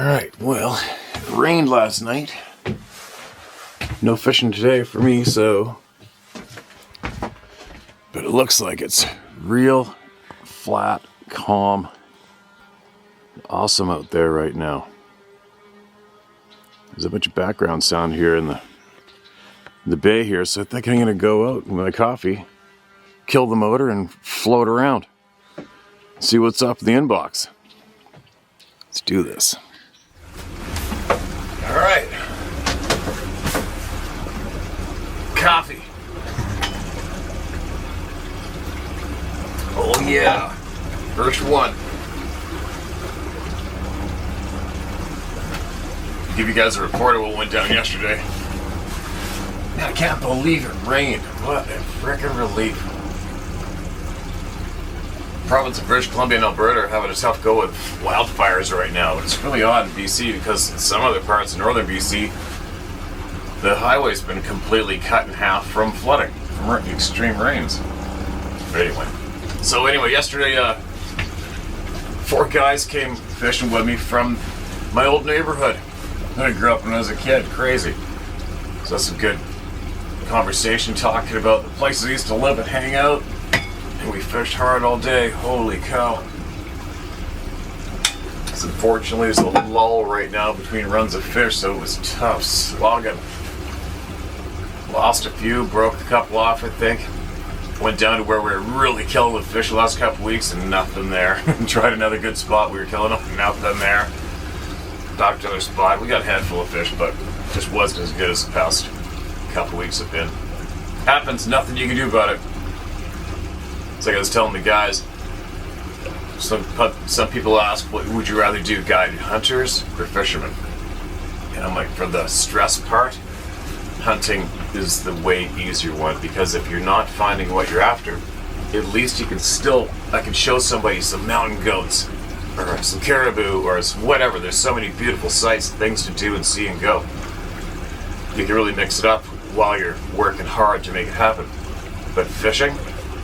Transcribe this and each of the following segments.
Alright, well, it rained last night. No fishing today for me, so... But it looks like it's real flat, calm, awesome out there right now. There's a bunch of background sound here in the bay here, so I think I'm going to go out with my coffee, kill the motor, and float around. See what's up in the inbox. Let's do this. All right. Coffee. Oh yeah. First one. Give you guys a report of what went down yesterday. Man, I can't believe it rained. What a frickin' relief. Province of British Columbia and Alberta are having a tough go with wildfires right now. But it's really odd in BC because in some other parts of northern BC, the highway's been completely cut in half from flooding, from extreme rains. But anyway, yesterday, 4 guys came fishing with me from my old neighborhood that I grew up when I was a kid. Crazy. So that's some good conversation talking about the places I used to live and hang out. And we fished hard all day. Holy cow. So unfortunately, there's a lull right now between runs of fish, so it was tough slogging. Lost a few, broke a couple off, I think. Went down to where we were really killing the fish the last couple weeks and nothing there. Tried another good spot, we were killing them, nothing there. Back to another spot, we got a handful of fish, but just wasn't as good as the past couple weeks have been. Happens, nothing you can do about it. It's like I was telling the guys, some people ask, what would you rather do, guided hunters or fishermen? And I'm like, for the stress part, hunting is the way easier one, because if you're not finding what you're after, at least you can I can show somebody some mountain goats or some caribou or whatever. There's so many beautiful sights, things to do and see and go. You can really mix it up while you're working hard to make it happen. But fishing,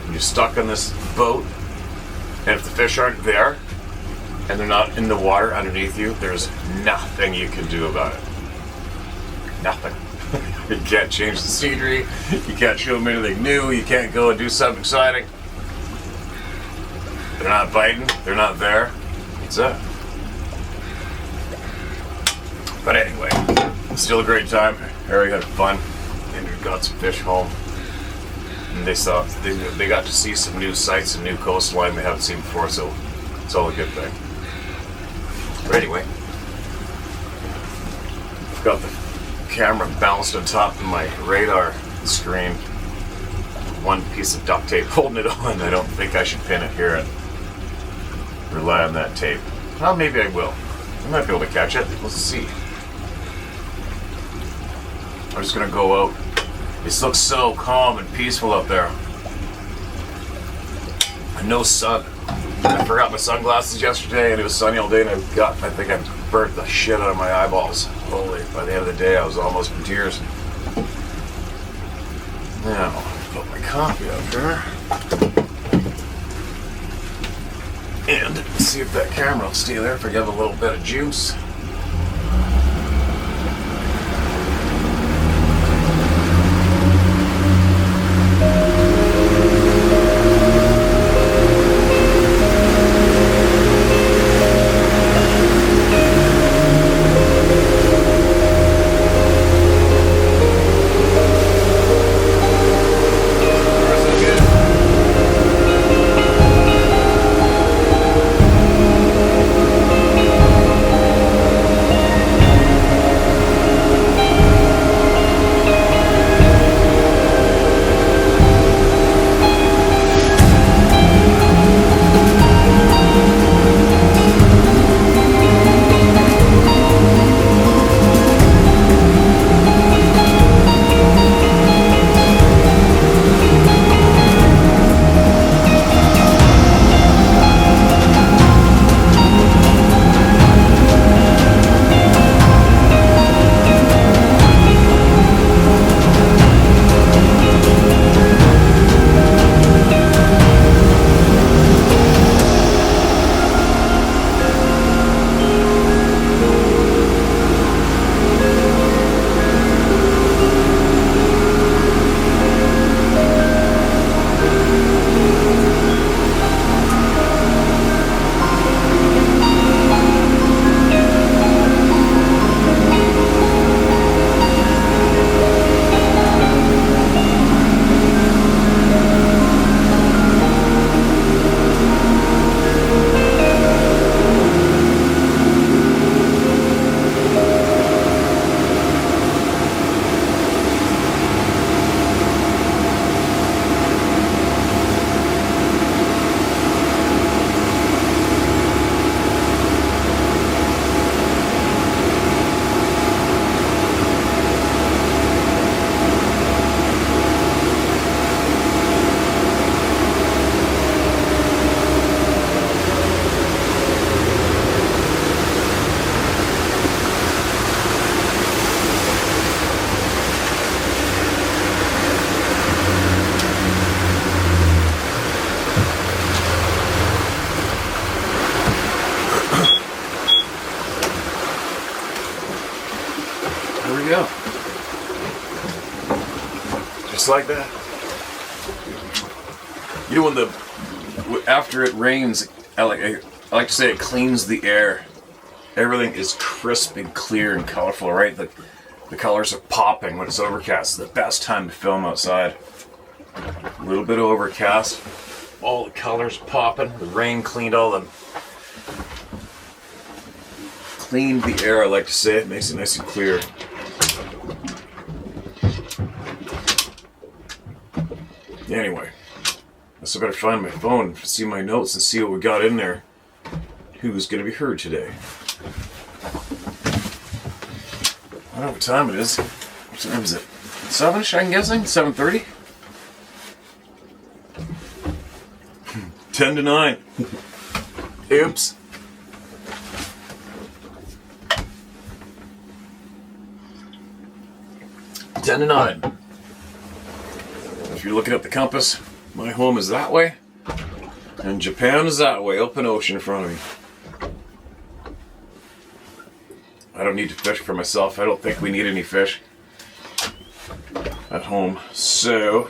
you're stuck on this boat, and if the fish aren't there and they're not in the water underneath you, there's nothing you can do about it. Nothing. You can't change the scenery, you can't show them anything new, you can't go and do something exciting. They're not biting, they're not there. That's it. But anyway, still a great time. Harry had fun. Andrew got some fish home. And they got to see some new sights and new coastline they haven't seen before, so it's all a good thing. But anyway, I've got the camera balanced on top of my radar screen. One piece of duct tape holding it on. I don't think I should pin it here and rely on that tape. Well, maybe I will. I might be able to catch it. We'll see. I'm just gonna go out. This looks so calm and peaceful out there. And no sun. I forgot my sunglasses yesterday and it was sunny all day, and I think I burnt the shit out of my eyeballs. Holy, by the end of the day I was almost in tears. Now, put my coffee out there. And see if that camera will stay there if I give a little bit of juice. you go. Just like that. You know, after it rains, I like to say it cleans the air. Everything is crisp and clear and colorful, right? The colors are popping when it's overcast. It's the best time to film outside. A little bit of overcast. All the colors popping. The rain cleaned cleaned the air, I like to say. It makes it nice and clear. Anyway, I better find my phone, see my notes, and see what we got in there. Who's going to be heard today? I don't know what time it is. What time is it? 7-ish, I'm guessing? 7:30? 10 to 9. Oops. Ten to 9. If you're looking at the compass, my home is that way, and Japan is that way, open ocean in front of me. I don't need to fish for myself. I don't think we need any fish at home. So,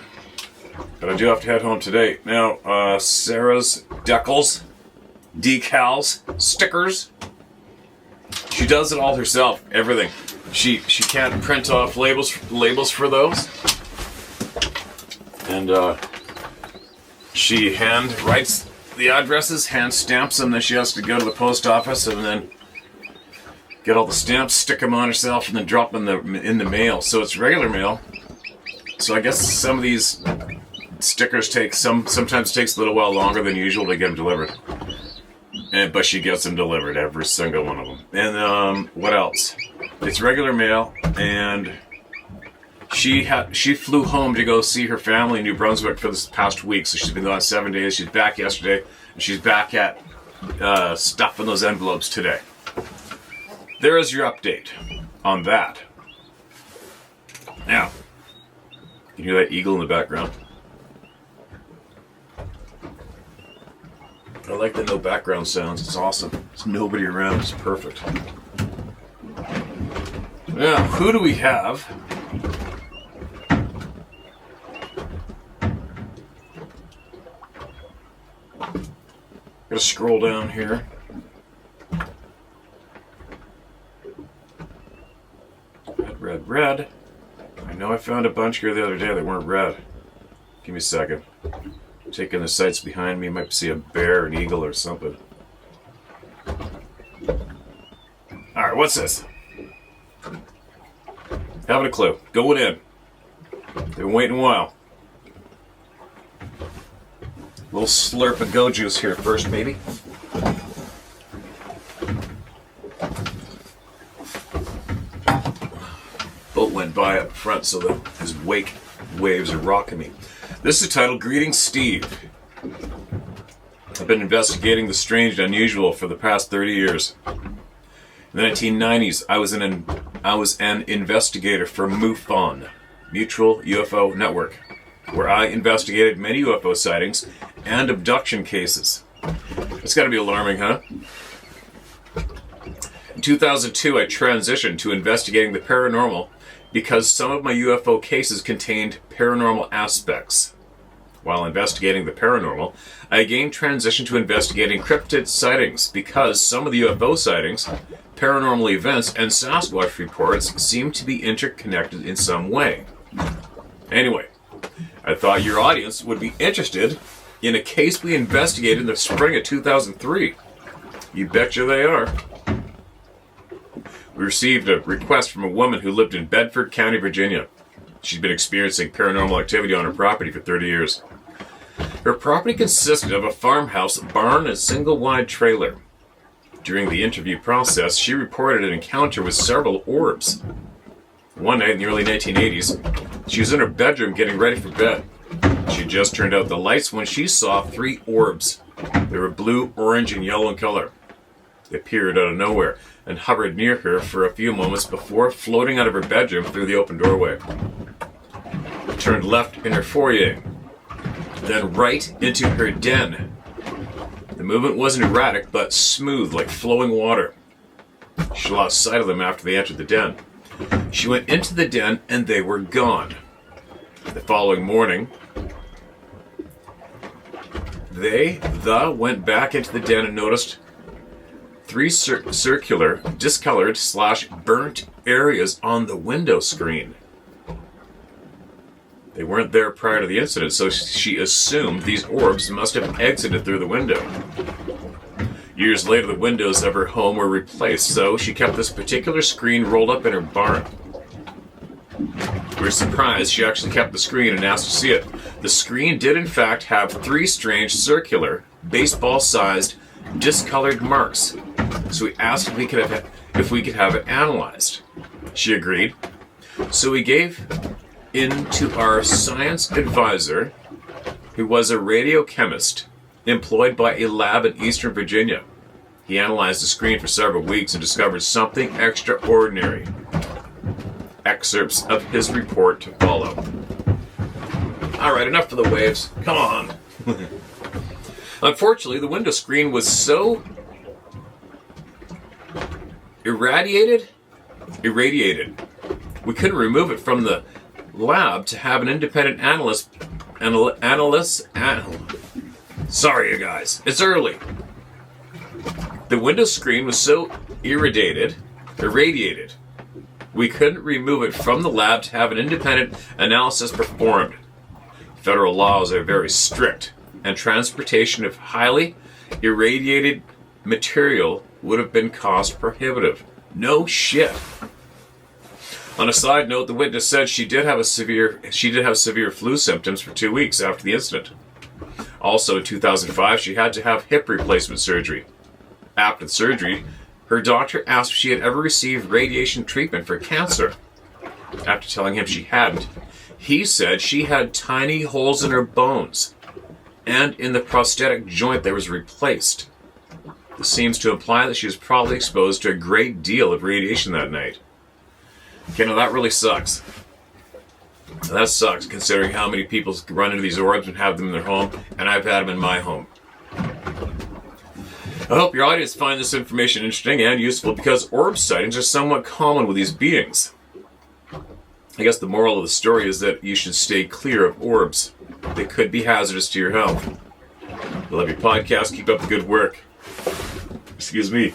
but I do have to head home today. Now, Sarah's decals, stickers. She does it all herself, everything. She can't print off labels for those. And she hand writes the addresses, hand stamps them, then she has to go to the post office and then get all the stamps, stick them on herself, and then drop them in the mail. So it's regular mail. So I guess some of these stickers sometimes takes a little while longer than usual to get them delivered. But she gets them delivered, every single one of them. And what else? It's regular mail, and she flew home to go see her family in New Brunswick for this past week. So she's been gone 7 days. She's back yesterday, and she's back at stuffing those envelopes today. There is your update on that. Now, you hear that eagle in the background? I like the no background sounds. It's awesome. There's nobody around. It's perfect. Now, who do we have? Gotta scroll down here. Red. I know I found a bunch here the other day that weren't red. Give me a second. Taking the sights behind me, you might see a bear, an eagle, or something. Alright, what's this? Having a clue. Going in. They've been waiting a while. A little slurp of go juice here first, maybe. Boat went by up front, so his wake waves are rocking me. This is titled Greetings, Steve. I've been investigating the strange and unusual for the past 30 years. In the 1990s, I was an investigator for MUFON, Mutual UFO Network, where I investigated many UFO sightings and abduction cases. It's got to be alarming, huh? In 2002, I transitioned to investigating the paranormal because some of my UFO cases contained paranormal aspects. While investigating the paranormal, I again transitioned to investigating cryptid sightings because some of the UFO sightings, paranormal events, and Sasquatch reports seem to be interconnected in some way. Anyway, I thought your audience would be interested in a case we investigated in the spring of 2003. You betcha they are. We received a request from a woman who lived in Bedford County, Virginia. She'd been experiencing paranormal activity on her property for 30 years. Her property consisted of a farmhouse, barn, and a single-wide trailer. During the interview process, she reported an encounter with several orbs. One night in the early 1980s, she was in her bedroom getting ready for bed. She had just turned out the lights when she saw 3 orbs. They were blue, orange, and yellow in color. They appeared out of nowhere and hovered near her for a few moments before floating out of her bedroom through the open doorway. Turned left in her foyer, then right into her den. The movement wasn't erratic, but smooth like flowing water. She lost sight of them after they entered the den. She went into the den and they were gone. The following morning, they went back into the den and noticed 3 circular, discolored / burnt areas on the window screen. They weren't there prior to the incident, so she assumed these orbs must have exited through the window. Years later, the windows of her home were replaced, so she kept this particular screen rolled up in her barn. We were surprised she actually kept the screen and asked to see it. The screen did in fact have 3 strange circular, baseball-sized, discolored marks. So we asked if we could have it analyzed. She agreed. So we gave in to our science advisor, who was a radiochemist employed by a lab in Eastern Virginia. He analyzed the screen for several weeks and discovered something extraordinary. Excerpts of his report to follow. Alright, enough for the waves. Come on. Unfortunately, the window screen was so irradiated. We couldn't remove it from the lab to have an independent analyst. Sorry, you guys. It's early. The window screen was so irradiated. We couldn't remove it from the lab to have an independent analysis performed. Federal laws are very strict, and transportation of highly irradiated material would have been cost prohibitive. No shit. On a side note, the witness said she did have severe flu symptoms for 2 weeks after the incident. Also, in 2005, she had to have hip replacement surgery. After the surgery, her doctor asked if she had ever received radiation treatment for cancer. After telling him she hadn't, he said she had tiny holes in her bones and in the prosthetic joint that was replaced. This seems to imply that she was probably exposed to a great deal of radiation that night. Okay, now that really sucks. That sucks, considering how many people run into these orbs and have them in their home, and I've had them in my home. I hope your audience find this information interesting and useful, because orb sightings are somewhat common with these beings. I guess the moral of the story is that you should stay clear of orbs. They could be hazardous to your health. I love your podcast. Keep up the good work. Excuse me.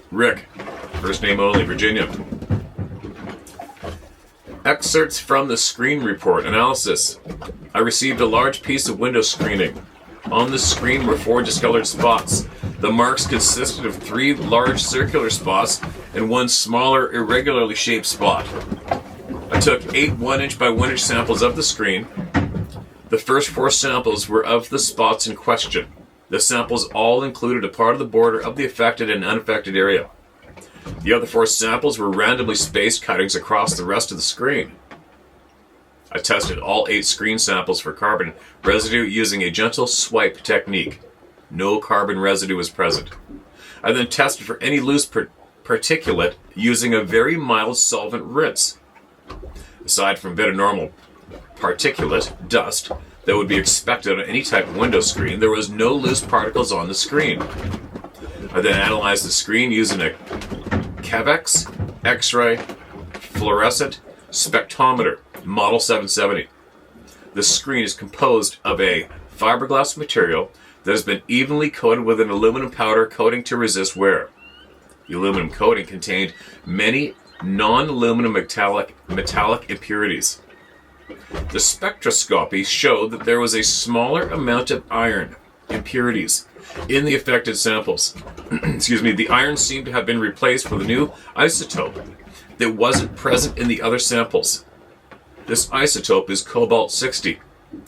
Rick. First name only, Virginia. Excerpts from the screen report analysis. I received a large piece of window screening. On the screen were 4 discolored spots. The marks consisted of 3 large circular spots and 1 smaller, irregularly shaped spot. I took 8 1-inch by 1-inch samples of the screen. The first 4 samples were of the spots in question. The samples all included a part of the border of the affected and unaffected area. The other 4 samples were randomly spaced cuttings across the rest of the screen. I tested all 8 screen samples for carbon residue using a gentle swipe technique. No carbon residue was present. I then tested for any loose particulate using a very mild solvent rinse. Aside from a bit of normal particulate, dust, that would be expected on any type of window screen, there was no loose particles on the screen. I then analyzed the screen using a Cavex X-ray fluorescent spectrometer, model 770. The screen is composed of a fiberglass material that has been evenly coated with an aluminum powder coating to resist wear. The aluminum coating contained many non-aluminum metallic impurities. The spectroscopy showed that there was a smaller amount of iron impurities in the affected samples. Excuse me, the iron seemed to have been replaced with a new isotope that wasn't present in the other samples. This isotope is cobalt-60.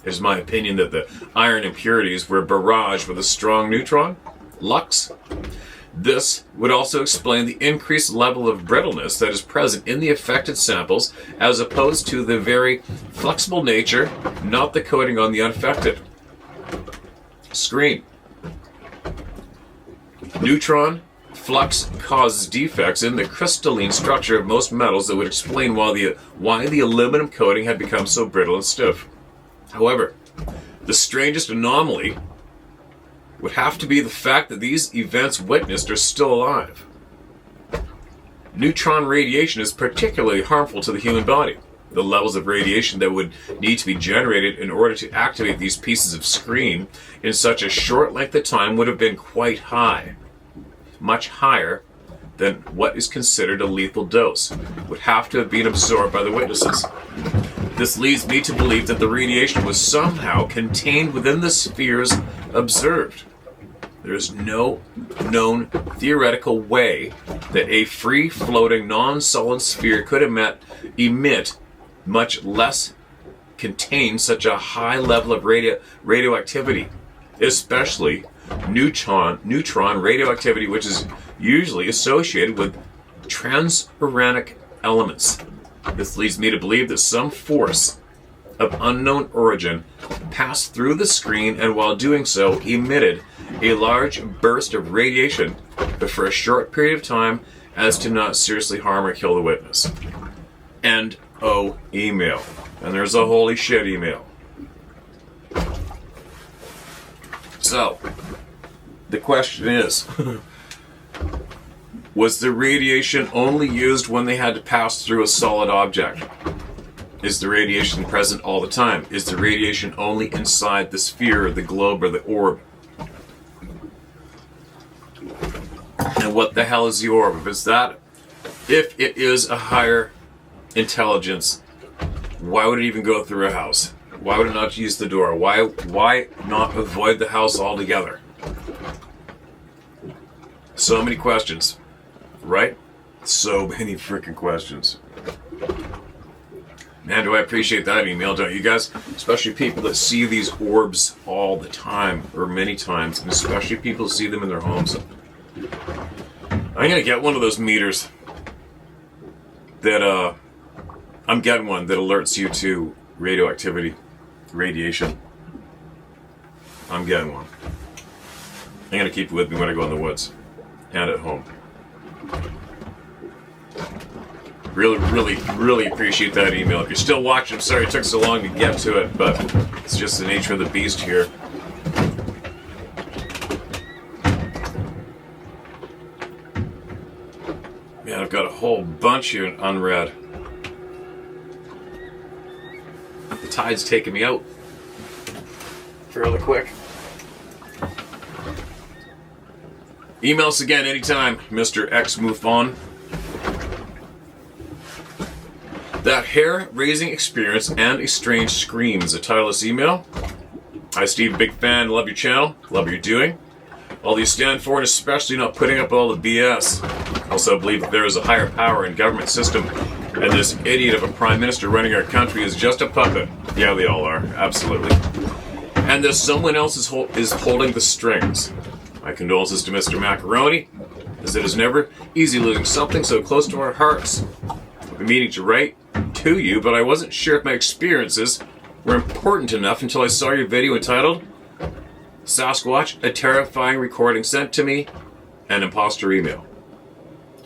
It is my opinion that the iron impurities were barraged with a strong neutron, lux. This would also explain the increased level of brittleness that is present in the affected samples, as opposed to the very flexible nature, not the coating on the unaffected screen. Neutron flux causes defects in the crystalline structure of most metals that would explain why the aluminum coating had become so brittle and stiff. However, the strangest anomaly would have to be the fact that these events witnessed are still alive. Neutron radiation is particularly harmful to the human body. The levels of radiation that would need to be generated in order to activate these pieces of screen in such a short length of time would have been quite high. Much higher than what is considered a lethal dose would have to have been absorbed by the witnesses. This leads me to believe that the radiation was somehow contained within the spheres observed. There is no known theoretical way that a free-floating, non-solid sphere could emit, much less contain such a high level of radioactivity, especially neutron radioactivity, which is usually associated with transuranic elements. This leads me to believe that some force of unknown origin passed through the screen and while doing so emitted a large burst of radiation, but for a short period of time as to not seriously harm or kill the witness. End O email. And there's a holy shit email. So, the question is, was the radiation only used when they had to pass through a solid object? Is the radiation present all the time? Is the radiation only inside the sphere, the globe, or the orb? And what the hell is the orb? If it is a higher intelligence, why would it even go through a house? Why would it not use the door? Why not avoid the house altogether? So many questions, right? So many freaking questions. Man, do I appreciate that email, don't you guys? Especially people that see these orbs all the time, or many times, and especially people who see them in their homes. I'm gonna get one of those meters that, I'm getting one that alerts you to radioactivity, radiation. I'm getting one. I'm gonna keep it with me when I go in the woods and at home. Really appreciate that email. If you're still watching, I'm sorry it took so long to get to it, but it's just the nature of the beast here. Man, I've got a whole bunch here unread. The tide's taking me out fairly quick. Email us again anytime, Mr. X Mufon. That hair-raising experience and a strange scream is the title of this email. Hi Steve, big fan, love your channel, love what you're doing. All you stand for, and especially not putting up all the BS. Also believe that there is a higher power in government system, and this idiot of a prime minister running our country is just a puppet. Yeah, they all are, absolutely. And that someone else is holding the strings. My condolences to Mr. Macaroni, as it is never easy losing something so close to our hearts. I've been meaning to write to you, but I wasn't sure if my experiences were important enough until I saw your video entitled Sasquatch, a terrifying recording sent to me, an imposter email.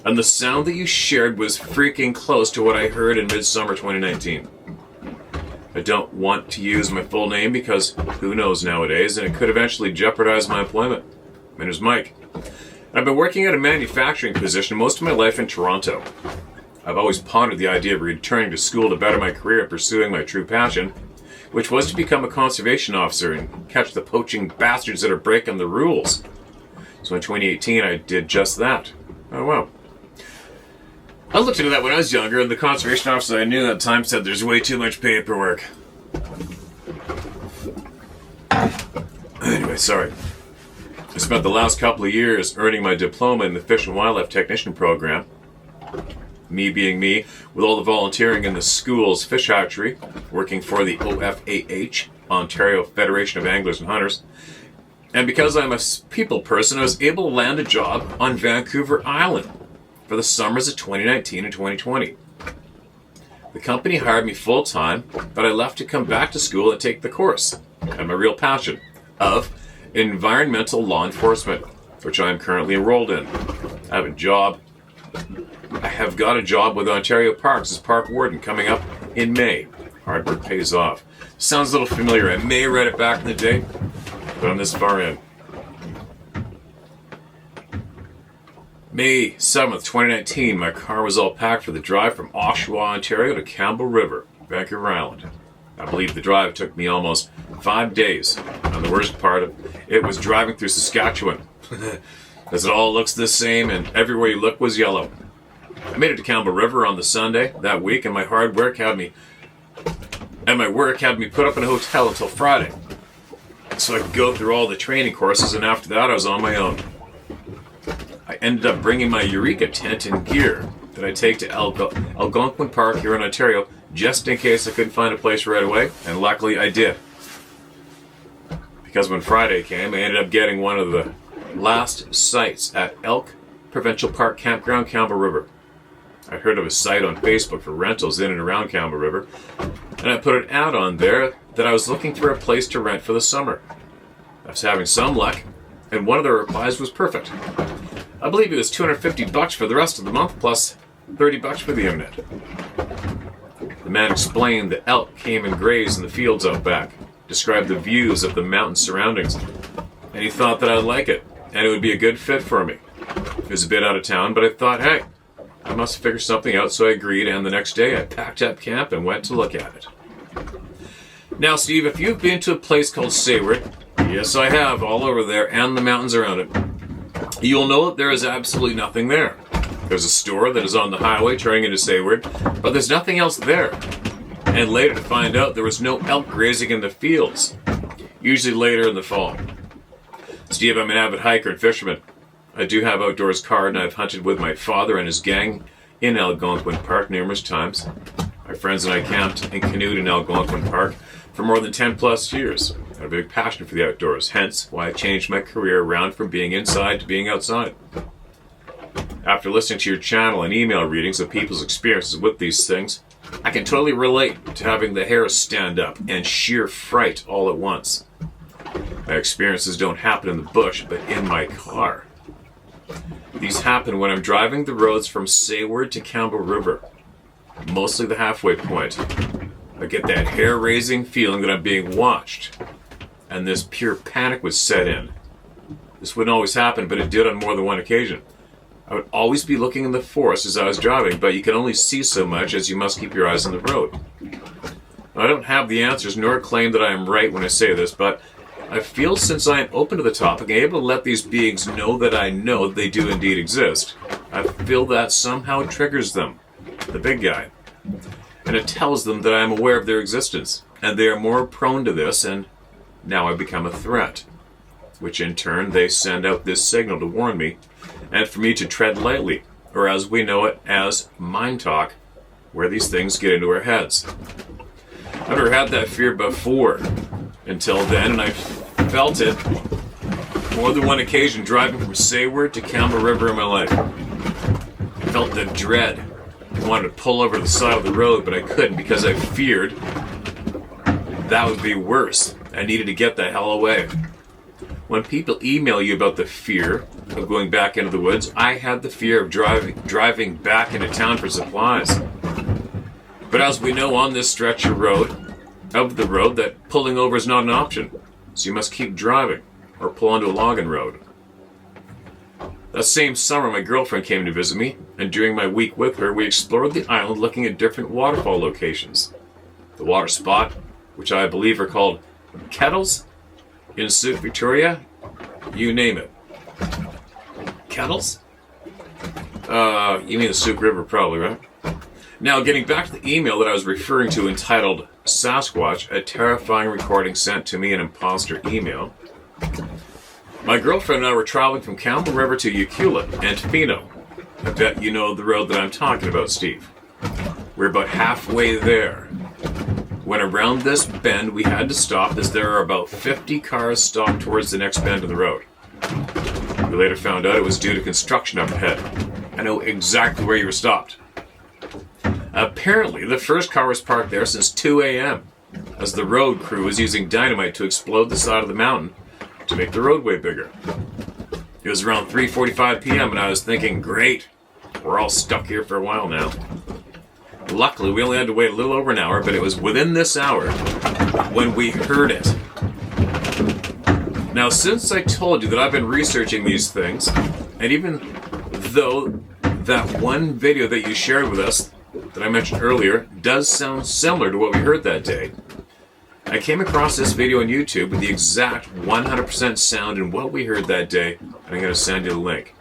And the sound that you shared was freaking close to what I heard in midsummer 2019. I don't want to use my full name because who knows nowadays, and it could eventually jeopardize my employment. My name is Mike. I've been working at a manufacturing position most of my life in Toronto. I've always pondered the idea of returning to school to better my career and pursuing my true passion, which was to become a conservation officer and catch the poaching bastards that are breaking the rules. So in 2018, I did just that. Oh, wow. I looked into that when I was younger, and the conservation officer I knew at the time said there's way too much paperwork. Anyway, sorry. I spent the last couple of years earning my diploma in the Fish and Wildlife Technician program. Me being me, with all the volunteering in the school's fish hatchery, working for the OFAH, Ontario Federation of Anglers and Hunters. And because I'm a people person, I was able to land a job on Vancouver Island for the summers of 2019 and 2020. The company hired me full-time, but I left to come back to school and take the course, and my real passion of environmental law enforcement, which I am currently enrolled in. I have got a job with Ontario Parks as park warden coming up in May. Hard work pays off. Sounds a little familiar. I may have read it back in the day, but I'm this far in. May 7th, 2019, my car was all packed for the drive from Oshawa, Ontario to Campbell River, Vancouver Island. I believe the drive took me almost 5 days, and the worst part of it was driving through Saskatchewan, as it all looks the same and everywhere you look was yellow. I made it to Campbell River on the Sunday that week, and my work had me put up in a hotel until Friday, so I could go through all the training courses, and after that I was on my own. I ended up bringing my Eureka tent and gear that I take to Algonquin Park here in Ontario, just in case I couldn't find a place right away, and luckily I did. Because when Friday came, I ended up getting one of the last sites at Elk Provincial Park Campground, Campbell River. I heard of a site on Facebook for rentals in and around Campbell River, and I put an ad on there that I was looking for a place to rent for the summer. I was having some luck, and one of the replies was perfect. I believe it was $250 for the rest of the month, plus $30 for the internet. The man explained that elk came and grazed in the fields out back, described the views of the mountain surroundings, and he thought that I'd like it, and it would be a good fit for me. It was a bit out of town, but I thought, hey, I must figure something out, so I agreed, and the next day I packed up camp and went to look at it. Now, Steve, if you've been to a place called Sayward, yes, I have, all over there, and the mountains around it, you'll know that there is absolutely nothing there. There's a store that is on the highway turning into Sayward, but there's nothing else there. And later to find out there was no elk grazing in the fields, usually later in the fall. Steve, I'm an avid hiker and fisherman. I do have outdoors card, and I've hunted with my father and his gang in Algonquin Park numerous times. My friends and I camped and canoed in Algonquin Park for more than 10 plus years. I have a big passion for the outdoors, hence why I changed my career around from being inside to being outside. After listening to your channel and email readings of people's experiences with these things, I can totally relate to having the hairs stand up and sheer fright all at once. My experiences don't happen in the bush, but in my car. These happen when I'm driving the roads from Sayward to Campbell River, mostly the halfway point. I get that hair-raising feeling that I'm being watched, and this pure panic would set in. This wouldn't always happen, but it did on more than one occasion. I would always be looking in the forest as I was driving, but you can only see so much as you must keep your eyes on the road. Now, I don't have the answers nor claim that I am right when I say this, but I feel since I am open to the topic and able to let these beings know that they do indeed exist, I feel that somehow triggers them, the big guy. And it tells them that I am aware of their existence, and they are more prone to this, and now I become a threat. Which in turn, they send out this signal to warn me, and for me to tread lightly, or as we know it as mind talk, where these things get into our heads. I've never had that fear before until then, and I felt it more than one occasion driving from Sayward to Campbell River in my life. I felt the dread. I wanted to pull over to the side of the road, but I couldn't because I feared that would be worse. I needed to get the hell away. When people email you about the fear of going back into the woods, I had the fear of driving back into town for supplies. But as we know on this stretch of the road, that pulling over is not an option. So you must keep driving or pull onto a logging road. That same summer, my girlfriend came to visit me, and during my week with her, we explored the island looking at different waterfall locations. The water spot, which I believe are called Kettles, in South Victoria, you name it. Kettles? You mean the Sauk River, probably, right? Now, getting back to the email that I was referring to entitled Sasquatch, a terrifying recording sent to me an imposter email. My girlfriend and I were traveling from Campbell River to Ucluelet and Tofino. I bet you know the road that I'm talking about, Steve. We're about halfway there. When around this bend, we had to stop as there are about 50 cars stopped towards the next bend of the road. We later found out it was due to construction up ahead. I know exactly where you were stopped. Apparently, the first car was parked there since 2 a.m. as the road crew was using dynamite to explode the side of the mountain to make the roadway bigger. It was around 3:45 p.m. and I was thinking, great, we're all stuck here for a while now. Luckily, we only had to wait a little over an hour, but it was within this hour when we heard it. Now, since I told you that I've been researching these things, and even Though that one video that you shared with us that I mentioned earlier does sound similar to what we heard that day. I came across this video on YouTube with the exact 100% sound in what we heard that day, and I'm going to send you the link.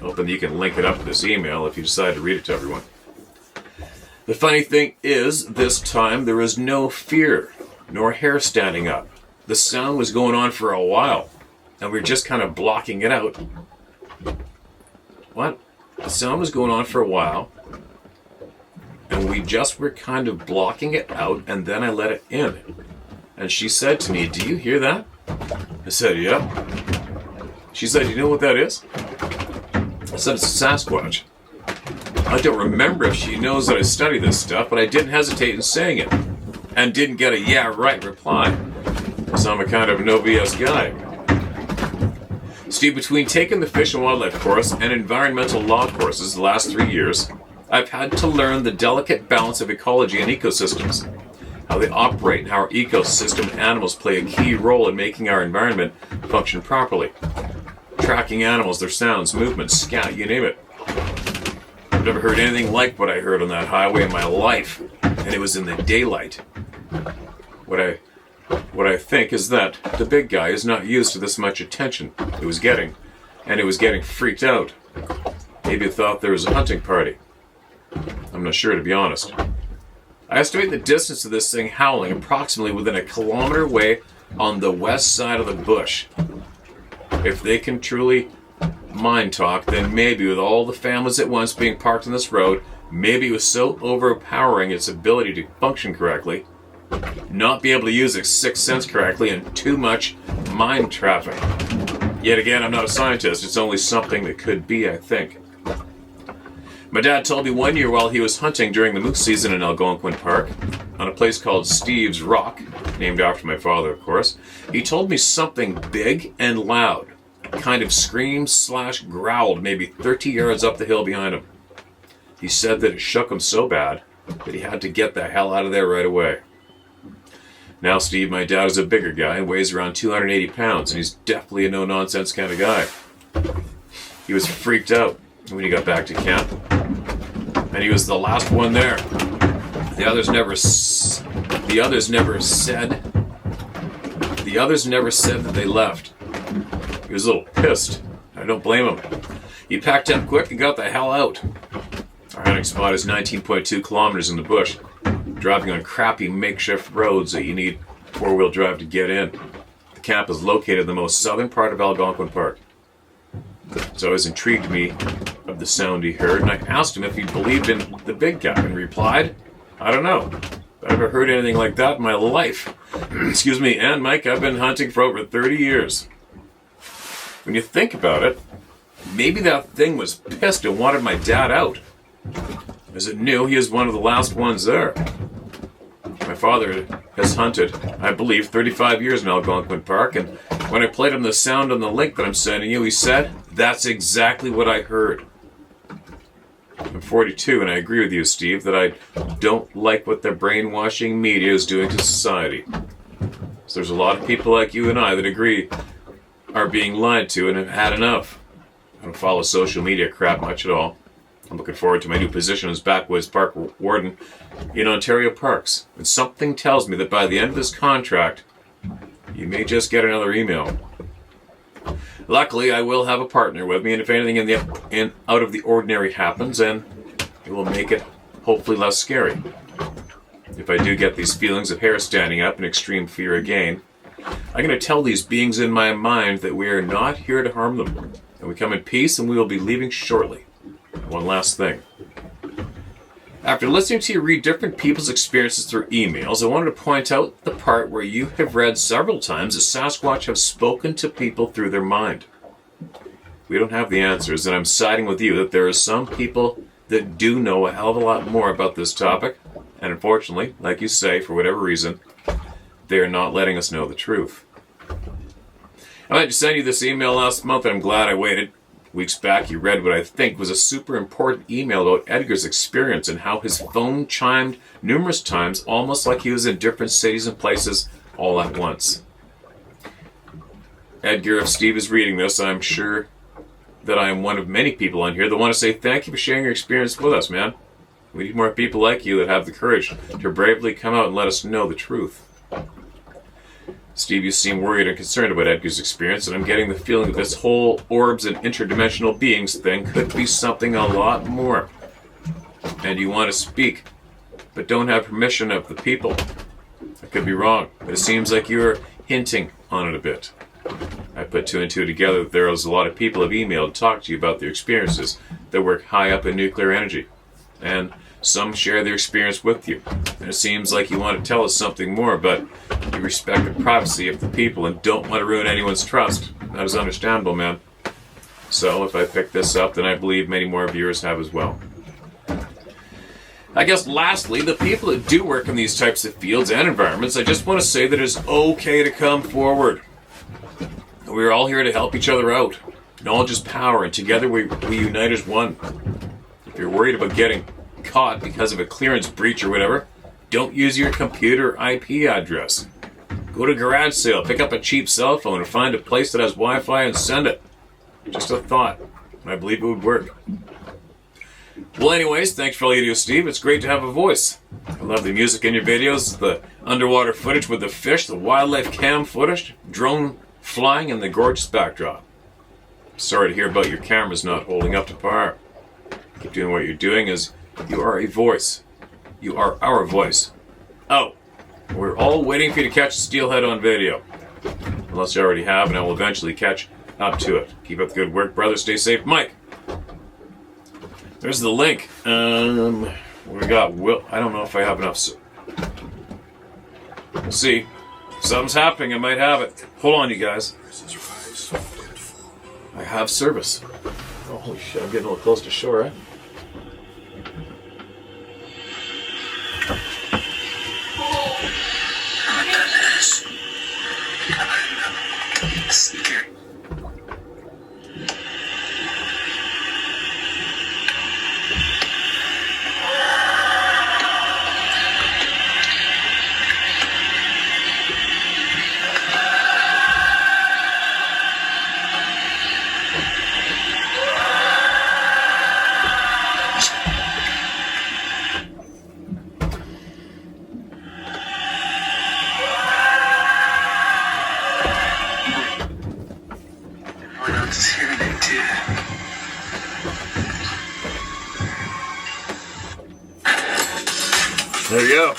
Hoping you can link it up with this email if you decide to read it to everyone. The funny thing is, this time there was no fear, nor hair standing up. The sound was going on for a while, and we were just kind of blocking it out. What? The sound was going on for a while, and we just were kind of blocking it out, and then I let it in. And she said to me, "Do you hear that?" I said, "Yeah." She said, "You know what that is?" I said, "It's a Sasquatch." I don't remember if she knows that I study this stuff, but I didn't hesitate in saying it, and didn't get a "yeah, right" reply, because I'm a kind of no BS guy. Steve, between taking the Fish and Wildlife course and environmental law courses the last 3 years, I've had to learn the delicate balance of ecology and ecosystems, how they operate, and how our ecosystem animals play a key role in making our environment function properly. Tracking animals, their sounds, movements, scat, you name it. I've never heard anything like what I heard on that highway in my life, and it was in the daylight. What I think is that the big guy is not used to this much attention it was getting, and it was getting freaked out. Maybe it thought there was a hunting party. I'm not sure, to be honest. I estimate the distance of this thing howling approximately within a kilometer away on the west side of the bush. If they can truly mind talk, then maybe with all the families at once being parked on this road, maybe it was so overpowering its ability to function correctly, not be able to use its sixth sense correctly, and too much mind traffic. Yet again, I'm not a scientist, it's only something that could be, I think. My dad told me one year while he was hunting during the moose season in Algonquin Park, on a place called Steve's Rock, named after my father, of course, he told me something big and loud, kind of screamed/growled maybe 30 yards up the hill behind him. He said that it shook him so bad that he had to get the hell out of there right away. Now, Steve, my dad is a bigger guy and weighs around 280 pounds, and he's definitely a no-nonsense kind of guy. He was freaked out when he got back to camp, and he was the last one there. The others never said that they left. He was a little pissed. I don't blame him. He packed up quick and got the hell out. Our hunting spot is 19.2 kilometers in the bush, driving on crappy makeshift roads that you need four-wheel drive to get in. The camp is located in the most southern part of Algonquin Park. It's always intrigued me of the sound he heard, and I asked him if he believed in the big guy, and he replied, "I don't know. I've never heard anything like that in my life." Excuse me, and Mike, I've been hunting for over 30 years. When you think about it, maybe that thing was pissed and wanted my dad out, as it knew he was one of the last ones there. My father has hunted, I believe, 35 years in Algonquin Park, and when I played him the sound on the link that I'm sending you, he said, "That's exactly what I heard." I'm 42, and I agree with you, Steve, that I don't like what the brainwashing media is doing to society. So there's a lot of people like you and I that agree are being lied to and have had enough. I don't follow social media crap much at all. I'm looking forward to my new position as Backwoods Park Warden in Ontario Parks. And something tells me that by the end of this contract, you may just get another email. Luckily, I will have a partner with me, and if anything out of the ordinary happens, then it will make it hopefully less scary. If I do get these feelings of hair standing up and extreme fear again, I'm going to tell these beings in my mind that we are not here to harm them, and we come in peace, and we will be leaving shortly. One last thing. After listening to you read different people's experiences through emails, I wanted to point out the part where you have read several times that Sasquatch have spoken to people through their mind. We don't have the answers, and I'm siding with you that there are some people that do know a hell of a lot more about this topic, and unfortunately, like you say, for whatever reason, they are not letting us know the truth. I meant to send you this email last month, and I'm glad I waited. Weeks back, you read what I think was a super important email about Edgar's experience and how his phone chimed numerous times, almost like he was in different cities and places all at once. Edgar, if Steve is reading this, I'm sure that I am one of many people on here that want to say thank you for sharing your experience with us, man. We need more people like you that have the courage to bravely come out and let us know the truth. Steve, you seem worried and concerned about Edgar's experience, and I'm getting the feeling that this whole orbs and interdimensional beings thing could be something a lot more. And you want to speak, but don't have permission of the people. I could be wrong, but it seems like you're hinting on it a bit. I put two and two together that there is a lot of people have emailed and talked to you about their experiences that work high up in nuclear energy. And some share their experience with you. And it seems like you want to tell us something more, but you respect the privacy of the people and don't want to ruin anyone's trust. That is understandable, man. So if I pick this up, then I believe many more viewers have as well. I guess lastly, the people that do work in these types of fields and environments, I just want to say that it is okay to come forward. We're all here to help each other out. Knowledge is power, and together we unite as one. If you're worried about getting caught because of a clearance breach or whatever, don't use your computer IP address. Go to a garage sale, pick up a cheap cell phone, or find a place that has Wi-Fi and send it. Just a thought. I believe it would work. Well, anyways, thanks for all you do, Steve. It's great to have a voice. I love the music in your videos, the underwater footage with the fish, the wildlife cam footage, drone flying, and the gorgeous backdrop. Sorry to hear about your cameras not holding up to par. Keep doing what you're doing, as you are a voice. You are our voice. Oh, we're all waiting for you to catch the steelhead on video. Unless you already have, and I will eventually catch up to it. Keep up the good work, brother. Stay safe, Mike. There's the link. We got Will. I don't know if I have enough. We'll see. If something's happening, I might have it. Hold on, you guys. I have service. Oh, holy shit, I'm getting a little close to shore, eh? There you go.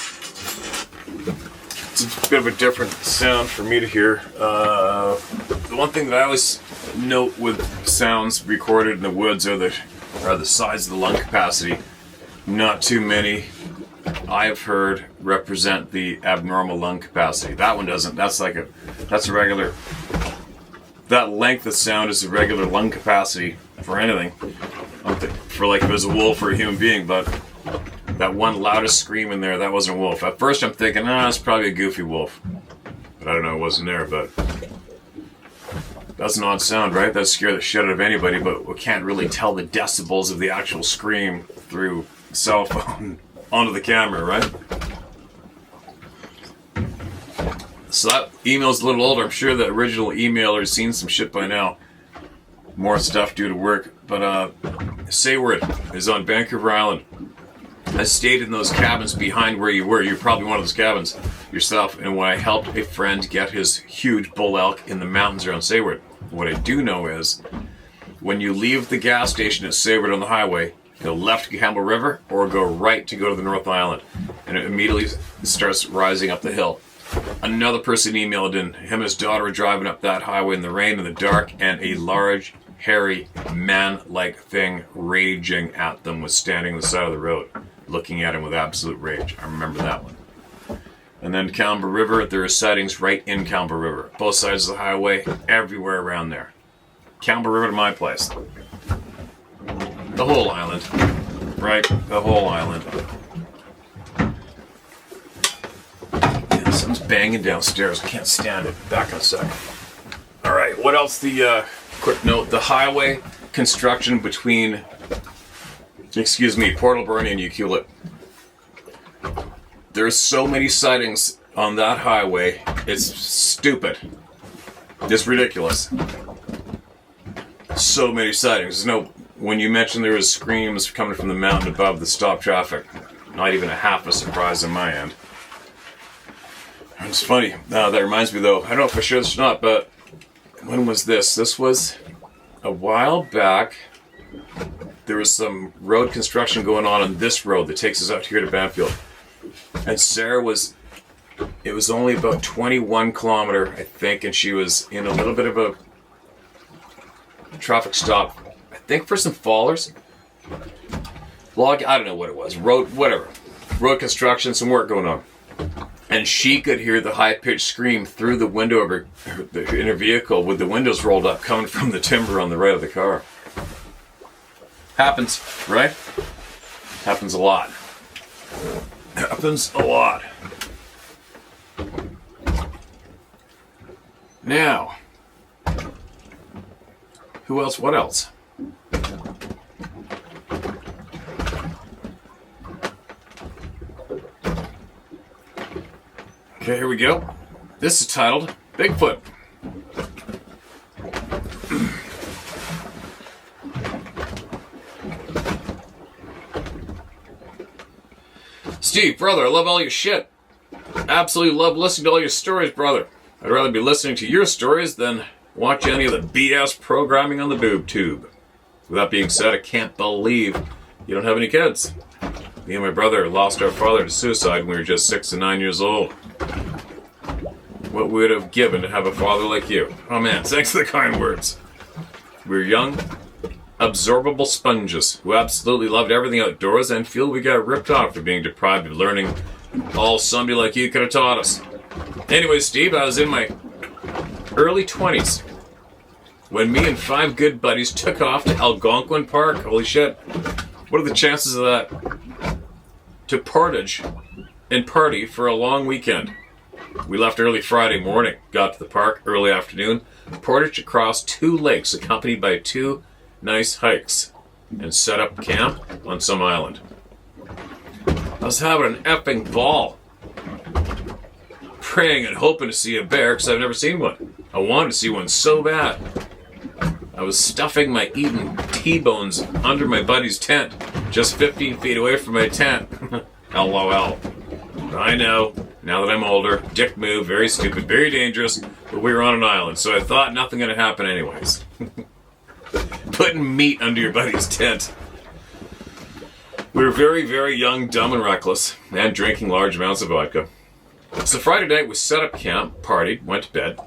It's a bit of a different sound for me to hear. The one thing that I always note with sounds recorded in the woods are the size of the lung capacity. Not too many I have heard represent the abnormal lung capacity. That one doesn't. That's a regular. That length of sound is a regular lung capacity for anything. For like if it was a wolf or a human being, but that one loudest scream in there, that wasn't a wolf. At first I'm thinking, it's probably a goofy wolf. But I don't know, it wasn't there, but that's an odd sound, right? That'd scare the shit out of anybody, but we can't really tell the decibels of the actual scream through the cell phone onto the camera, right? So that email's a little older. I'm sure the original emailer's seen some shit by now. More stuff due to work. But Sayward is on Vancouver Island. I stayed in those cabins behind where you were. You're probably one of those cabins yourself. And when I helped a friend get his huge bull elk in the mountains around Sayward, what I do know is when you leave the gas station at Sayward on the highway, go left to Campbell River or go right to go to the North Island. And it immediately starts rising up the hill. Another person emailed in. Him and his daughter were driving up that highway in the rain and the dark, and a large, hairy, man-like thing raging at them was standing on the side of the road, looking at him with absolute rage. I remember that one. And then Campbell River, there are sightings right in Campbell River. Both sides of the highway, everywhere around there. Campbell River to my place. The whole island. Right? The whole island. Yeah, something's banging downstairs. I can't stand it. Back in a sec. Alright, what else? The quick note. The highway construction between Port Alberni and Ucluelet. There's so many sightings on that highway. It's stupid. It's ridiculous. So many sightings. When you mentioned there was screams coming from the mountain above the stop traffic, not even a half a surprise on my end. It's funny. That reminds me though, I don't know if I shared this or not, but when was this? This was a while back. There was some road construction going on this road that takes us out here to Banfield. And Sarah it was only about 21 kilometer, I think, and she was in a little bit of a traffic stop, I think for some fallers. I don't know what it was. Road construction, some work going on. And she could hear the high-pitched scream through the window of her vehicle with the windows rolled up coming from the timber on the right of the car. Happens, right? Happens a lot. Happens a lot. Now, who else? What else? Okay, here we go. This is titled Bigfoot. Steve, brother, I love all your shit. Absolutely love listening to all your stories, brother. I'd rather be listening to your stories than watch any of the BS programming on the boob tube. With that being said, I can't believe you don't have any kids. Me and my brother lost our father to suicide when we were just 6 and 9 years old. What we would have given to have a father like you. Oh man, thanks for the kind words. We were young, absorbable sponges who absolutely loved everything outdoors and feel we got ripped off for being deprived of learning all somebody like you could have taught us. Anyway, Steve, I was in my early 20s when me and 5 good buddies took off to Algonquin Park. Holy shit. What are the chances of that? To Portage and party for a long weekend. We left early Friday morning, got to the park early afternoon, portaged across 2 lakes accompanied by 2 nice hikes, and set up camp on some island. I was having an effing ball. Praying and hoping to see a bear because I've never seen one. I wanted to see one so bad. I was stuffing my eaten T-bones under my buddy's tent, just 15 feet away from my tent. LOL. I know, now that I'm older, dick move, very stupid, very dangerous, but we were on an island, so I thought nothing gonna happen anyways. Putting meat under your buddy's tent. We were very, very young, dumb, and reckless, and drinking large amounts of vodka. So Friday night, we set up camp, partied, went to bed.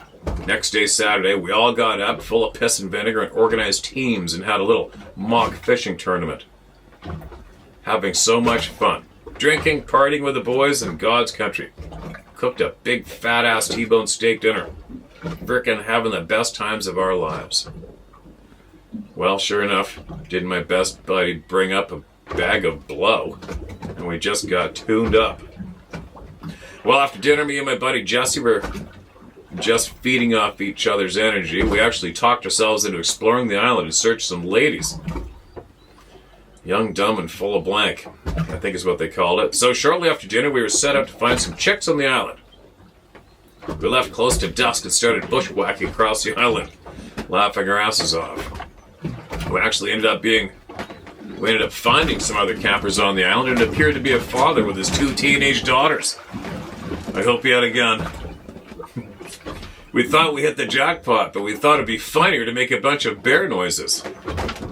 Next day, Saturday, we all got up full of piss and vinegar and organized teams and had a little mock fishing tournament. Having so much fun. Drinking, partying with the boys in God's country. Cooked a big fat-ass T-bone steak dinner. Frickin' having the best times of our lives. Well, sure enough, did my best buddy bring up a bag of blow, and we just got tuned up. Well, after dinner, me and my buddy Jesse were just feeding off each other's energy. We actually talked ourselves into exploring the island in search of some ladies. Young, dumb, and full of blank, I think is what they called it. So shortly after dinner, we were set out to find some chicks on the island. We left close to dusk and started bushwhacking across the island, laughing our asses off. We actually ended up finding some other campers on the island, and it appeared to be a father with his 2 teenage daughters. I hope he had a gun. We thought we hit the jackpot, but we thought it'd be funnier to make a bunch of bear noises.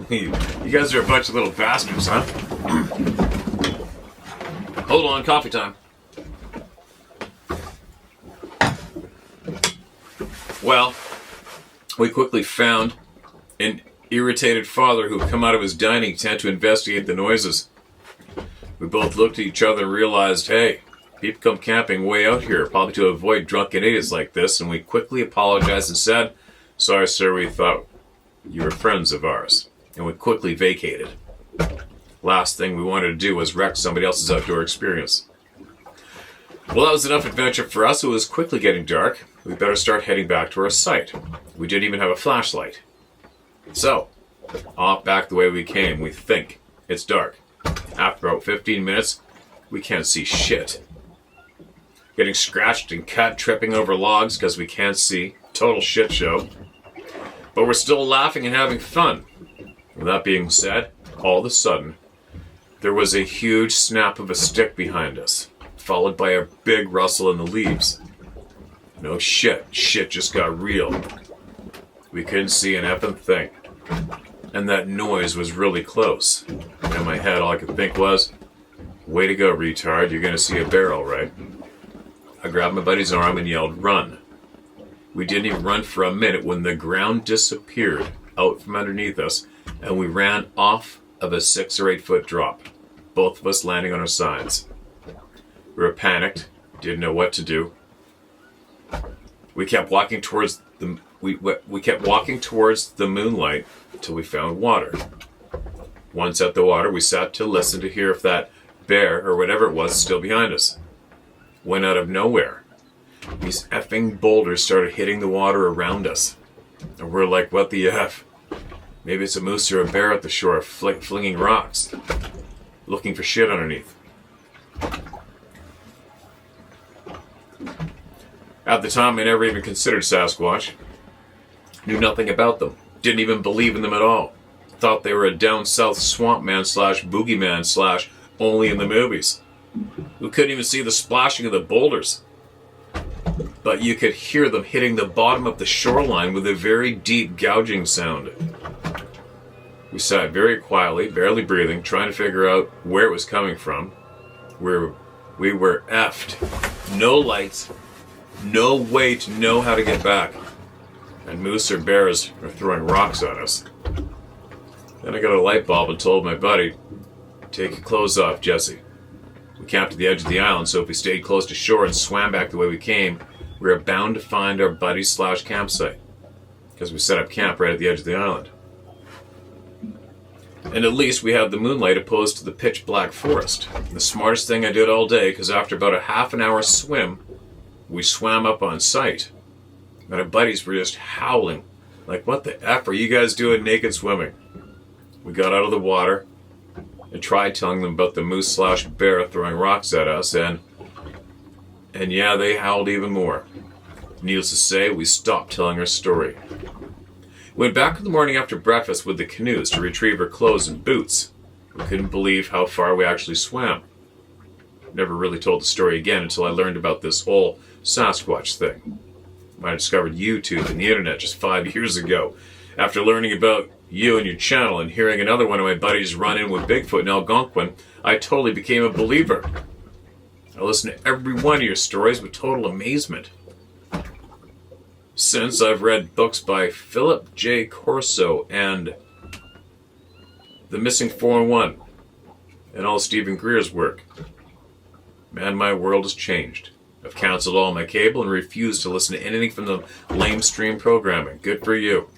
You guys are a bunch of little bastards, huh? Hold on, coffee time. Well, we quickly found an irritated father who had come out of his dining tent to investigate the noises. We both looked at each other and realized, hey, people come camping way out here, probably to avoid drunken idiots like this, and we quickly apologized and said, sorry, sir, we thought you were friends of ours. And we quickly vacated. Last thing we wanted to do was wreck somebody else's outdoor experience. Well, that was enough adventure for us. It was quickly getting dark. We better start heading back to our site. We didn't even have a flashlight. So, off back the way we came. We think it's dark. After about 15 minutes, we can't see shit. Getting scratched and cut, tripping over logs because we can't see. Total shit show. But we're still laughing and having fun. With that being said, all of a sudden, there was a huge snap of a stick behind us, followed by a big rustle in the leaves. No shit, shit just got real. We couldn't see an effing thing. And that noise was really close. In my head, all I could think was, way to go, retard, you're gonna see a bear, all right. I grabbed my buddy's arm and yelled, run. We didn't even run for a minute when the ground disappeared out from underneath us, and we ran off of a 6 or 8 foot drop, both of us landing on our sides. We were panicked, didn't know what to do. We kept walking towards the moonlight until we found water. Once at the water, we sat to listen to hear if that bear or whatever it was still behind us. Went out of nowhere. These effing boulders started hitting the water around us, and we're like, what the F? Maybe it's a moose or a bear at the shore flinging rocks, looking for shit underneath. At the time, I never even considered Sasquatch. Knew nothing about them. Didn't even believe in them at all. Thought they were a down south swamp man / boogeyman / only in the movies. We couldn't even see the splashing of the boulders. But you could hear them hitting the bottom of the shoreline with a very deep gouging sound. We sat very quietly, barely breathing, trying to figure out where it was coming from. We were effed. No lights. No way to know how to get back. And moose or bears are throwing rocks at us. Then I got a light bulb and told my buddy, take your clothes off, Jesse. We camped at the edge of the island, so if we stayed close to shore and swam back the way we came, we were bound to find our buddy's / campsite. Because we set up camp right at the edge of the island. And at least we have the moonlight opposed to the pitch black forest. The smartest thing I did all day, because after about a half an hour swim, we swam up on sight. And our buddies were just howling. Like, what the F are you guys doing naked swimming? We got out of the water and tried telling them about the moose / bear throwing rocks at us, and yeah, they howled even more. Needless to say, we stopped telling our story. We went back in the morning after breakfast with the canoes to retrieve our clothes and boots. We couldn't believe how far we actually swam. Never really told the story again until I learned about this whole Sasquatch thing. I discovered YouTube and the internet just 5 years ago. After learning about you and your channel and hearing another one of my buddies run in with Bigfoot in Algonquin, I totally became a believer. I listened to every one of your stories with total amazement. Since I've read books by Philip J. Corso and The Missing 411 and all Stephen Greer's work. Man, my world has changed. I've canceled all my cable and refused to listen to anything from the lamestream programming. Good for you.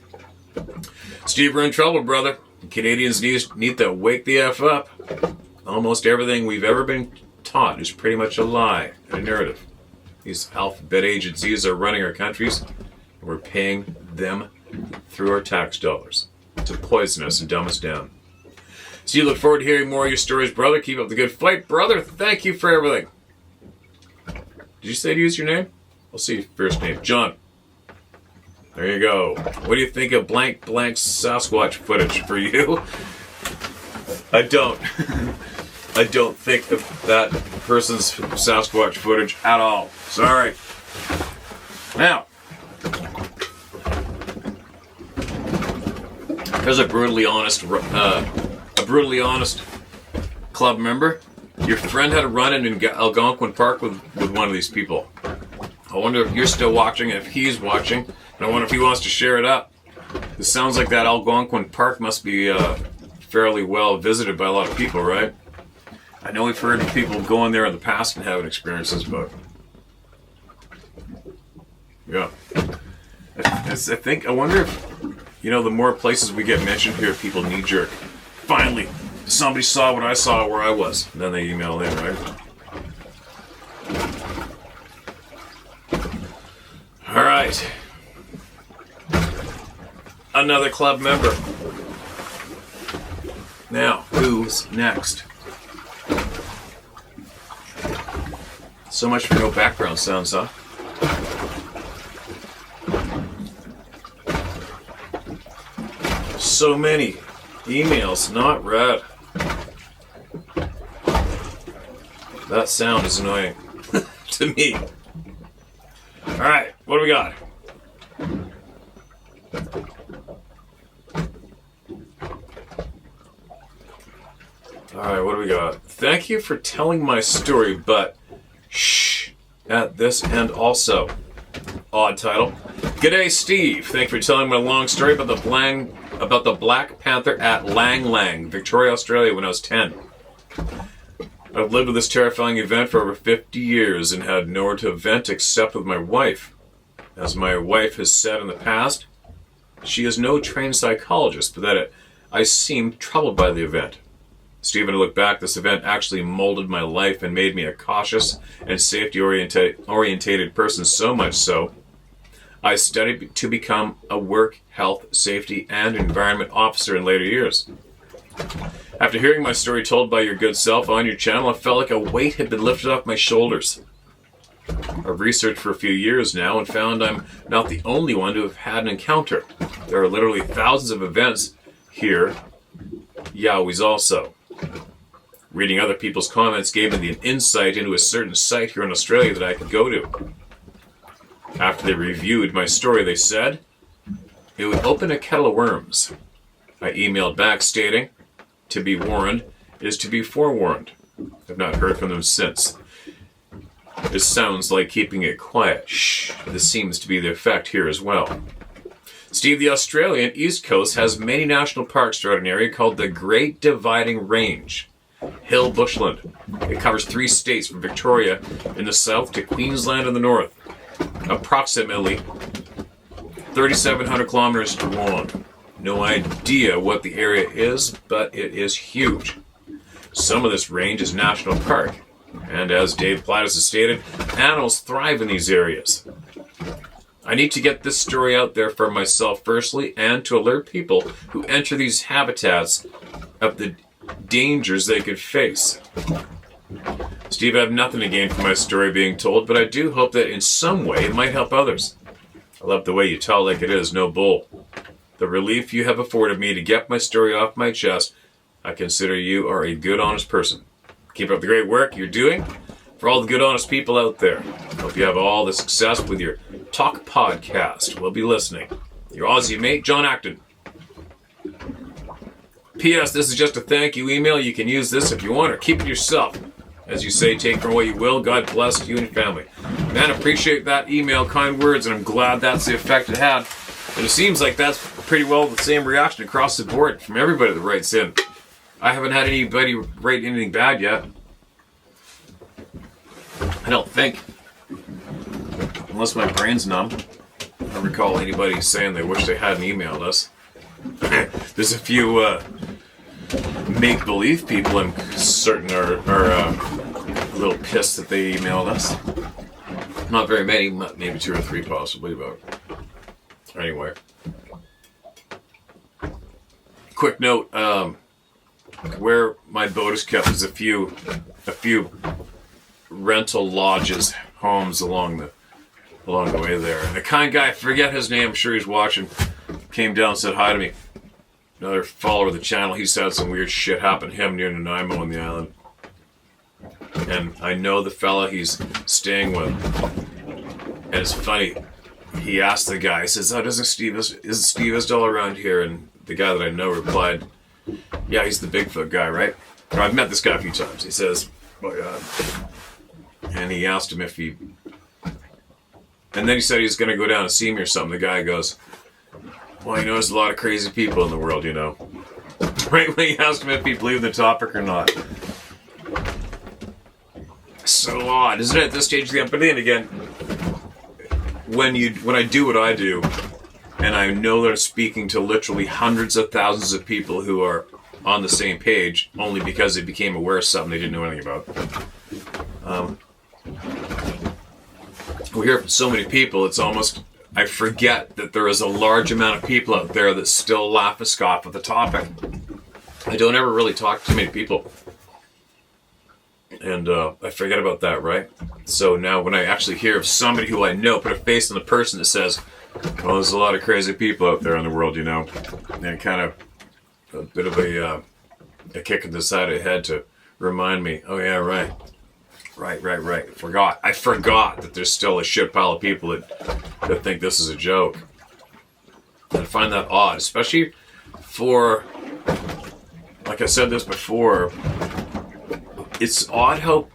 Steve, we're in trouble, brother. Canadians need to wake the F up. Almost everything we've ever been taught is pretty much a lie and a narrative. These alphabet agencies are running our countries, and we're paying them through our tax dollars to poison us and dumb us down. So you look forward to hearing more of your stories, brother. Keep up the good fight, brother. Thank you for everything. Did you say to use your name? I'll see your first name. John. There you go. What do you think of blank Sasquatch footage for you? I don't. I don't think of that person's Sasquatch footage at all. Sorry. Now, as a brutally honest club member, your friend had a run-in Algonquin Park with one of these people. I wonder if you're still watching, and if he's watching, and I wonder if he wants to share it up. It sounds like that Algonquin Park must be fairly well visited by a lot of people, right? I know we've heard of people going there in the past and having experiences, but yeah. I wonder if, the more places we get mentioned here, people knee-jerk. Finally, somebody saw what I saw where I was. And then they email in, right? All right. Another club member. Now, who's next? So much for no background sounds, huh? so many emails not read. That sound is annoying to me. Alright, what do we got? Alright, what do we got? Thank you for telling my story, but shh at this end also. Odd title. G'day, Steve. Thank you for telling my long story about the Black Panther at Lang Lang, Victoria, Australia when I was 10. I've lived with this terrifying event for over 50 years and had nowhere to vent except with my wife. As my wife has said in the past, she is no trained psychologist, but that I seemed troubled by the event. Steve, when I look back, this event actually molded my life and made me a cautious and safety-orientated person, so much so I studied to become a work, health, safety, and environment officer in later years. After hearing my story told by your good self on your channel, I felt like a weight had been lifted off my shoulders. I've researched for a few years now and found I'm not the only one to have had an encounter. There are literally thousands of events here, Yowies also. Reading other people's comments gave me the insight into a certain site here in Australia that I could go to. After they reviewed my story, they said it would open a kettle of worms. I emailed back stating, to be warned is to be forewarned. I've not heard from them since. This sounds like keeping it quiet. Shh. This seems to be the effect here as well. Steve, the Australian East Coast has many national parks throughout an area called the Great Dividing Range. Hill Bushland. It covers 3 states from Victoria in the south to Queensland in the north. Approximately 3,700 kilometers long. No idea what the area is, but it is huge. Some of this range is national park, and as Dave Plattis has stated, animals thrive in these areas. I need to get this story out there for myself firstly, and to alert people who enter these habitats of the dangers they could face. Steve, I have nothing to gain from my story being told, but I do hope that in some way it might help others. I love the way you tell like it is, no bull. The relief you have afforded me to get my story off my chest, I consider you are a good, honest person. Keep up the great work you're doing for all the good, honest people out there. Hope you have all the success with your talk podcast. We'll be listening. Your Aussie mate, John Acton. P.S. This is just a thank you email. You can use this if you want or keep it yourself. As you say, take from what you will. God bless you and your family. Man, appreciate that email, kind words, and I'm glad that's the effect it had. And it seems like that's pretty well the same reaction across the board from everybody that writes in. I haven't had anybody write anything bad yet. I don't think. Unless my brain's numb. I don't recall anybody saying they wish they hadn't emailed us. There's a few make-believe people I'm certain are a little pissed that they emailed us. Not very many, maybe 2 or 3 possibly, but anyway. Quick note, where my boat is kept is a few rental lodges, homes along the way there. And the kind guy, I forget his name, I'm sure he's watching, came down and said hi to me. Another follower of the channel, he said some weird shit happened to him near Nanaimo on the island. And I know the fella he's staying with. And it's funny, he asked the guy, he says, oh, isn't Steve Isdall around here? And the guy that I know replied, yeah, he's the Bigfoot guy, right? Or, I've met this guy a few times. He says, oh yeah. And he asked him if he... And then he said he was going to go down and see me or something. The guy goes, well, you know, there's a lot of crazy people in the world, you know. Right when he asked him if he believed the topic or not. So odd, isn't it, at this stage of the game? But then again, when I do what I do, and I know that I'm speaking to literally hundreds of thousands of people who are on the same page, only because they became aware of something they didn't know anything about. We hear from so many people, it's almost, I forget that there is a large amount of people out there that still laugh and scoff at the topic. I don't ever really talk to too many people. And I forget about that, right? So now when I actually hear of somebody who I know, put a face on the person that says, well, there's a lot of crazy people out there in the world, you know. And it kind of a bit of a kick in the side of the head to remind me, oh yeah, right. I forgot that there's still a shit pile of people that think this is a joke. I find that odd, especially for, like I said this before, it's odd how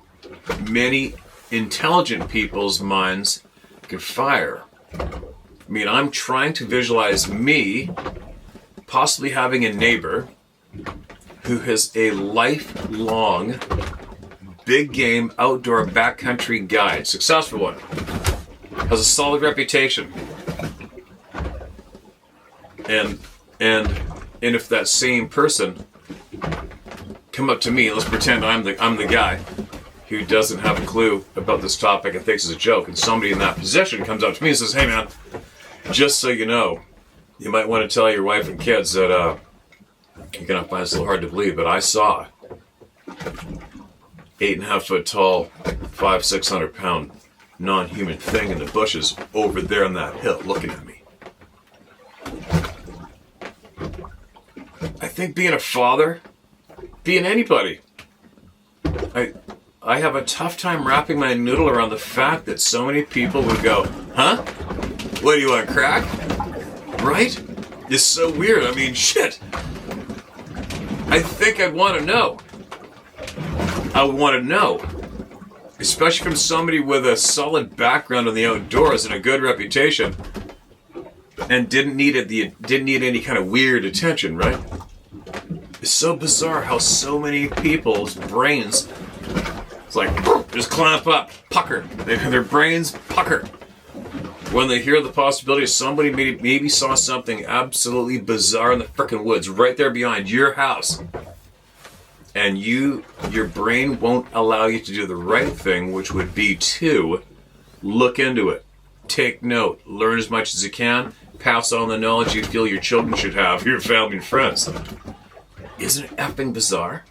many intelligent people's minds can fire. I mean, I'm trying to visualize me possibly having a neighbor who has a lifelong big game outdoor backcountry guide, successful one, has a solid reputation, and if that same person come up to me, let's pretend I'm the guy who doesn't have a clue about this topic and thinks it's a joke, and somebody in that position comes up to me and says, hey man, just so you know, you might want to tell your wife and kids that you're gonna find this a little hard to believe, but I saw 8.5 foot tall, 500-600 pound non-human thing in the bushes over there on that hill looking at me. I think being a father, being anybody, I have a tough time wrapping my noodle around the fact that so many people would go, huh? What, do you want crack? Right? It's so weird. I mean, shit. I think I'd want to know. I would want to know. Especially from somebody with a solid background in the outdoors and a good reputation. And didn't need any kind of weird attention, right? It's so bizarre how so many people's brains, it's like, just clamp up, pucker. Their brains pucker when they hear the possibility of somebody maybe saw something absolutely bizarre in the frickin' woods right there behind your house. And your brain won't allow you to do the right thing, which would be to look into it, take note, learn as much as you can, pass on the knowledge you feel your children should have, your family and friends. Isn't it effing bizarre?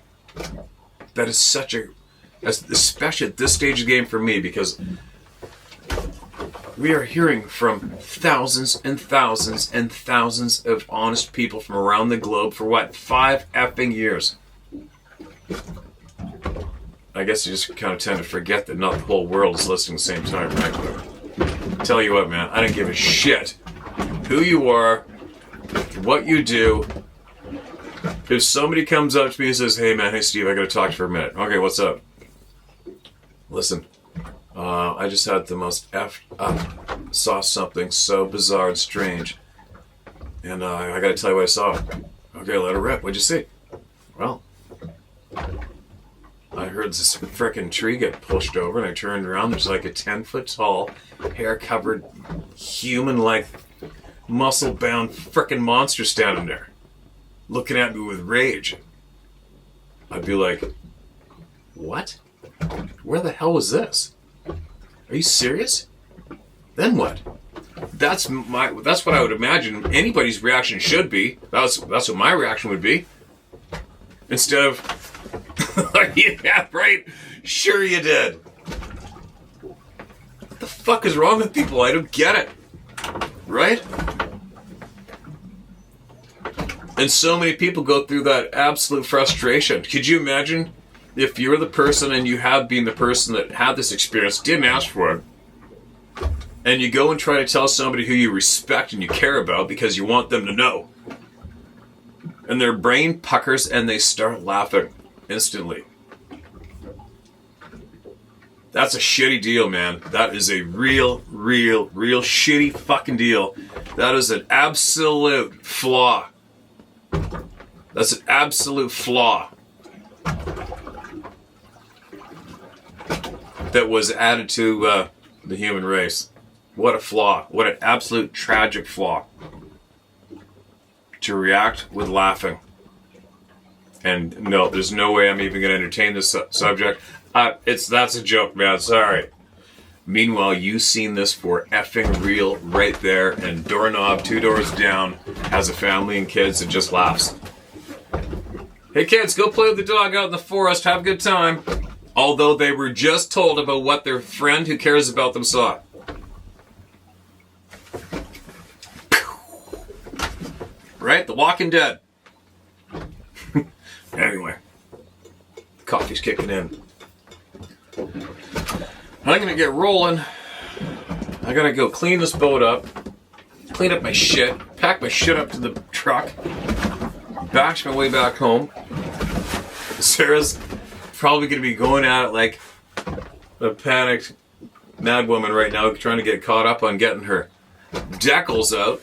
That is such a, especially at this stage of the game for me, because we are hearing from thousands and thousands and thousands of honest people from around the globe for what, 5 effing years? I guess you just kind of tend to forget that not the whole world is listening at the same time, right? Tell you what, man, I don't give a shit who you are, what you do. If somebody comes up to me and says, hey man, hey Steve, I gotta talk to you for a minute. Okay, what's up? Listen, I just had the most saw something so bizarre and strange. And I gotta tell you what I saw. Okay, let it rip. What'd you see? Well, I heard this frickin' tree get pushed over, and I turned around. There's like a 10-foot tall, hair-covered, human-like, muscle-bound frickin' monster standing there, looking at me with rage. I'd be like, what? Where the hell was this? Are you serious? Then what? That's what I would imagine anybody's reaction should be. That's what my reaction would be. Instead of, yeah, right, sure you did. What the fuck is wrong with people? I don't get it. Right? And so many people go through that absolute frustration. Could you imagine if you're the person, and you have been the person that had this experience, didn't ask for it, and you go and try to tell somebody who you respect and you care about because you want them to know, and their brain puckers and they start laughing instantly. That's a shitty deal, man. That is a real shitty fucking deal. That is an absolute flaw. That's an absolute flaw that was added to the human race. What a flaw. What an absolute tragic flaw. To react with laughing. And no, there's no way I'm even going to entertain this subject. That's a joke, man. Sorry. Meanwhile, you've seen this for effing real right there, and doorknob 2 doors down has a family and kids and just laughs. Hey kids, go play with the dog out in the forest. Have a good time. Although they were just told about what their friend who cares about them saw. Right? The Walking Dead. Anyway, coffee's kicking in. I'm gonna get rolling. I gotta go clean this boat up, clean up my shit, pack my shit up to the truck, bash my way back home. Sarah's probably gonna be going at it like a panicked mad woman right now, trying to get caught up on getting her decals out.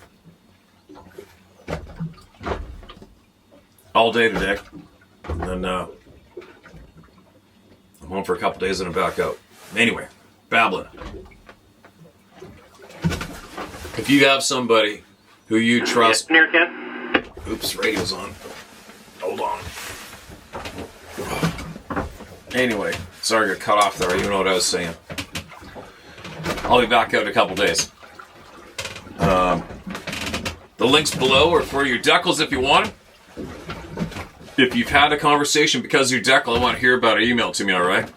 All day today. And then I'm home for a couple days and I'm back out. Anyway, babbling. If you have somebody who you trust... Oops, radio's on. Hold on. Anyway, sorry I got cut off there. I don't even know what I was saying. I'll be back out in a couple days. The links below are for your decals if you want them. If you've had a conversation because of your decal, I want to hear about it, email it to me, alright?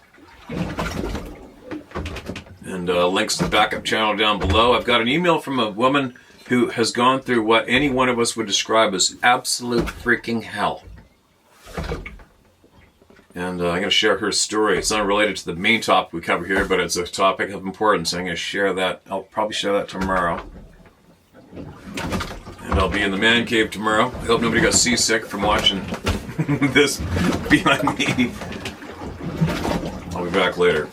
And links to the backup channel down below. I've got an email from a woman who has gone through what any one of us would describe as absolute freaking hell. And I'm going to share her story. It's not related to the main topic we cover here, but it's a topic of importance. I'm going to share that. I'll probably share that tomorrow. And I'll be in the man cave tomorrow. I hope nobody got seasick from watching this behind me. I'll be back later.